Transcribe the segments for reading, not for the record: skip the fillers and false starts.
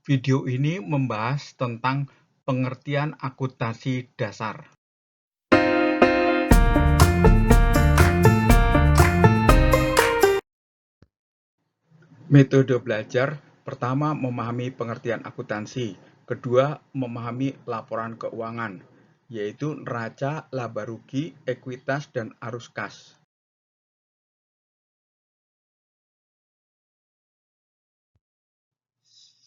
Video ini membahas tentang pengertian akuntansi dasar. Metode belajar pertama memahami pengertian akuntansi, kedua memahami laporan keuangan, yaitu neraca, laba rugi, ekuitas, dan arus kas.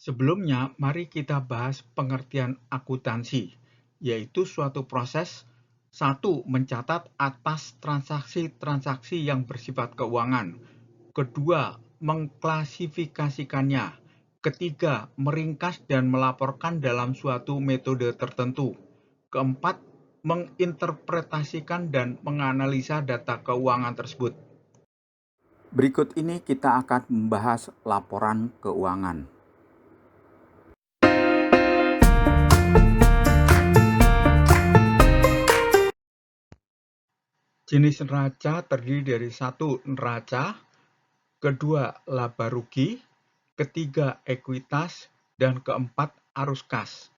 Sebelumnya, mari kita bahas pengertian akuntansi, yaitu suatu proses. Satu, mencatat atas transaksi-transaksi yang bersifat keuangan. Kedua, mengklasifikasikannya. Ketiga, meringkas dan melaporkan dalam suatu metode tertentu. Keempat, menginterpretasikan dan menganalisa data keuangan tersebut. Berikut ini kita akan membahas laporan keuangan. Jenis neraca terdiri dari satu, neraca, kedua, laba rugi, ketiga, ekuitas, dan keempat, arus kas.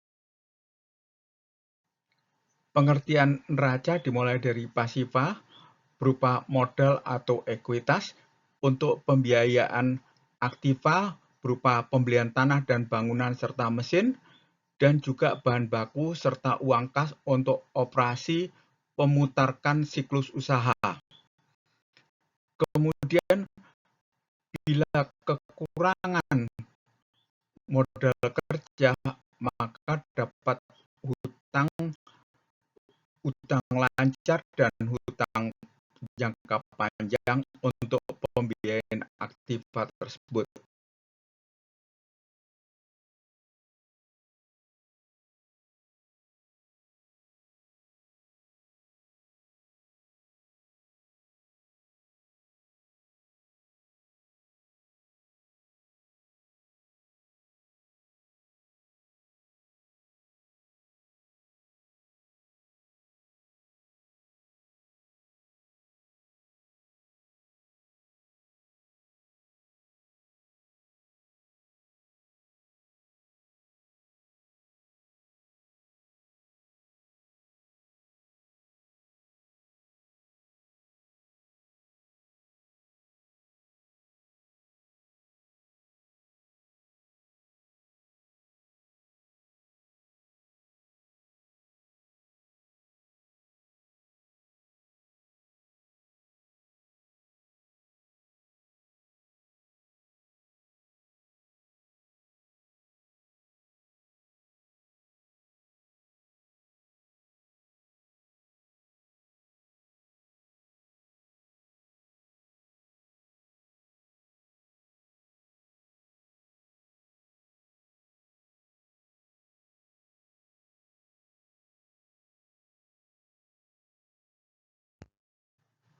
Pengertian neraca dimulai dari pasifa, berupa modal atau ekuitas, untuk pembiayaan aktiva, berupa pembelian tanah dan bangunan serta mesin, dan juga bahan baku serta uang kas untuk operasi pemutarkan siklus usaha. Kemudian, bila kekurangan modal kerja, maka dapat hutang lancar dan hutang jangka panjang untuk pembiayaan aktiva tersebut.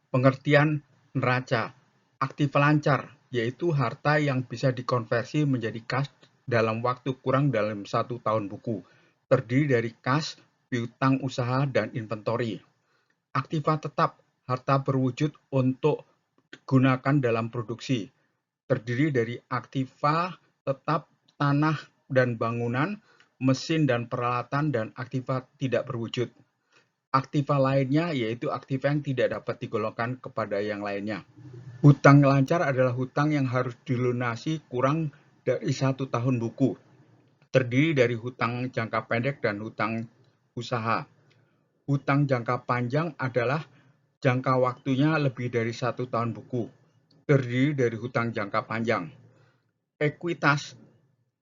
Pengertian neraca. Aktiva lancar, yaitu harta yang bisa dikonversi menjadi kas dalam waktu kurang dalam 1 tahun buku. Terdiri dari kas, piutang usaha, dan inventori. Aktiva tetap, harta berwujud untuk digunakan dalam produksi. Terdiri dari aktiva tetap, tanah dan bangunan, mesin dan peralatan, dan aktiva tidak berwujud. Aktiva lainnya yaitu aktiva yang tidak dapat digolongkan kepada yang lainnya. Hutang lancar adalah hutang yang harus dilunasi kurang dari 1 tahun buku. Terdiri dari hutang jangka pendek dan hutang usaha. Hutang jangka panjang adalah jangka waktunya lebih dari 1 tahun buku. Terdiri dari hutang jangka panjang. Ekuitas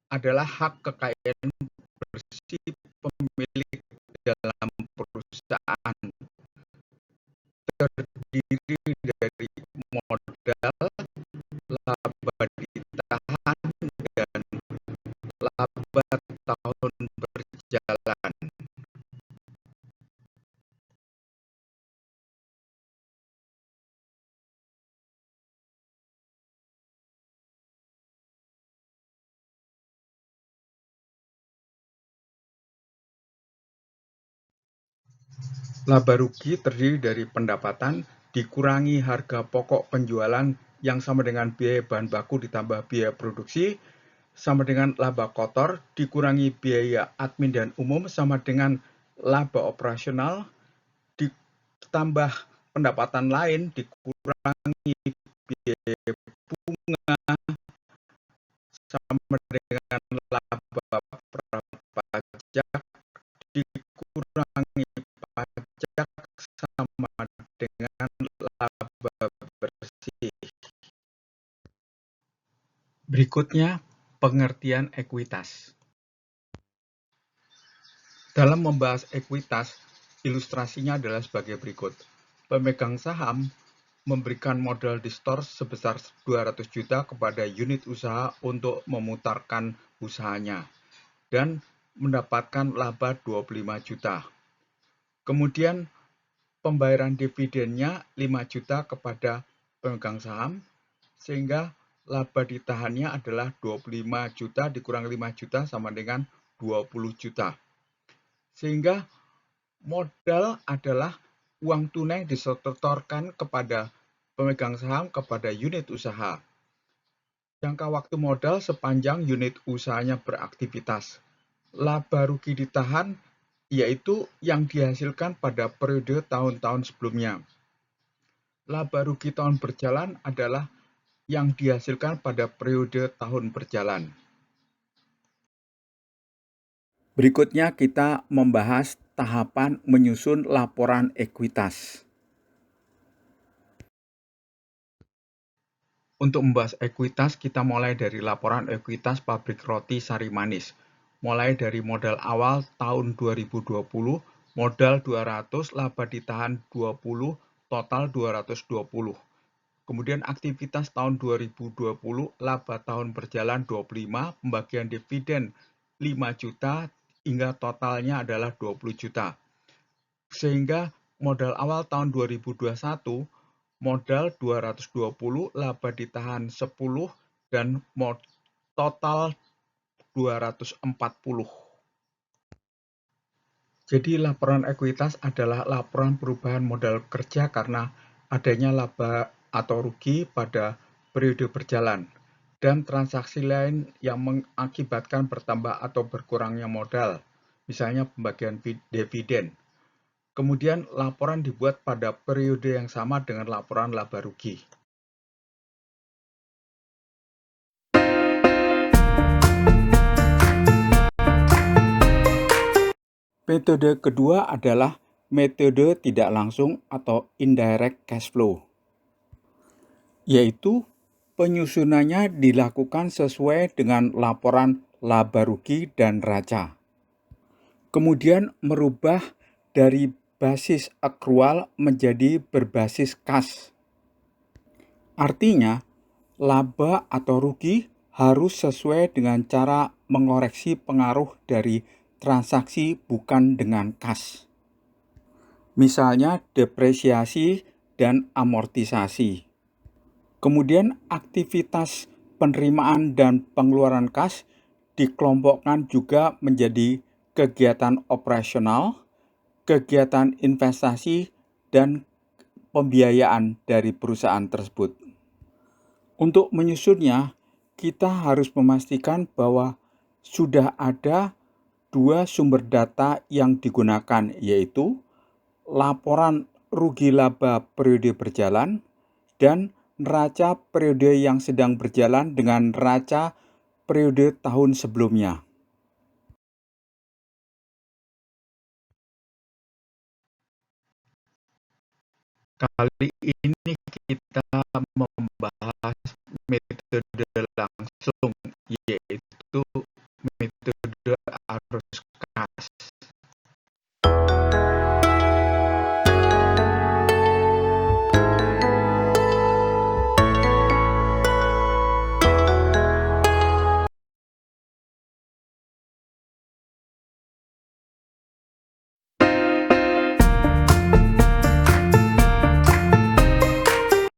adalah hak kekayaan bersih pemilik dalam perusahaan. Terdiri dari modal, laba ditahan, dan laba tahun berjalan. Laba rugi terdiri dari pendapatan dikurangi harga pokok penjualan yang sama dengan biaya bahan baku ditambah biaya produksi, sama dengan laba kotor dikurangi biaya admin dan umum sama dengan laba operasional ditambah pendapatan lain dikurangi biaya bunga sama dengan laba pajak dikurangi pajak sama dengan laba bersih. Berikutnya, pengertian ekuitas. Dalam membahas ekuitas, ilustrasinya adalah sebagai berikut. Pemegang saham memberikan modal di store sebesar 200 juta kepada unit usaha untuk memutarkan usahanya dan mendapatkan laba 25 juta. Kemudian pembayaran dividennya 5 juta kepada pemegang saham sehingga laba ditahannya adalah 25 juta dikurang 5 juta sama dengan 20 juta. Sehingga modal adalah uang tunai disetorkan kepada pemegang saham kepada unit usaha. Jangka waktu modal sepanjang unit usahanya beraktivitas. Laba rugi ditahan yaitu yang dihasilkan pada periode tahun-tahun sebelumnya. Laba rugi tahun berjalan adalah yang dihasilkan pada periode tahun berjalan. Berikutnya kita membahas tahapan menyusun laporan ekuitas. Untuk membahas ekuitas, kita mulai dari laporan ekuitas pabrik roti Sari Manis. Mulai dari modal awal tahun 2020, modal 200, laba ditahan 20, total 220. Kemudian aktivitas tahun 2020, laba tahun berjalan 25, pembagian dividen 5 juta, hingga totalnya adalah 20 juta. Sehingga modal awal tahun 2021, modal 220, laba ditahan 10, dan total 240. Jadi laporan ekuitas adalah laporan perubahan modal kerja karena adanya laba atau rugi pada periode berjalan dan transaksi lain yang mengakibatkan bertambah atau berkurangnya modal, misalnya pembagian dividen. Kemudian laporan dibuat pada periode yang sama dengan laporan laba rugi. Metode kedua adalah metode tidak langsung atau indirect cash flow, yaitu penyusunannya dilakukan sesuai dengan laporan laba rugi dan neraca. Kemudian merubah dari basis akrual menjadi berbasis kas. Artinya, laba atau rugi harus sesuai dengan cara mengoreksi pengaruh dari transaksi bukan dengan kas. Misalnya depresiasi dan amortisasi. Kemudian aktivitas penerimaan dan pengeluaran kas dikelompokkan juga menjadi kegiatan operasional, kegiatan investasi, dan pembiayaan dari perusahaan tersebut. Untuk menyusunnya, kita harus memastikan bahwa sudah ada dua sumber data yang digunakan, yaitu laporan rugi laba periode berjalan dan neraca periode yang sedang berjalan dengan neraca periode tahun sebelumnya. Kali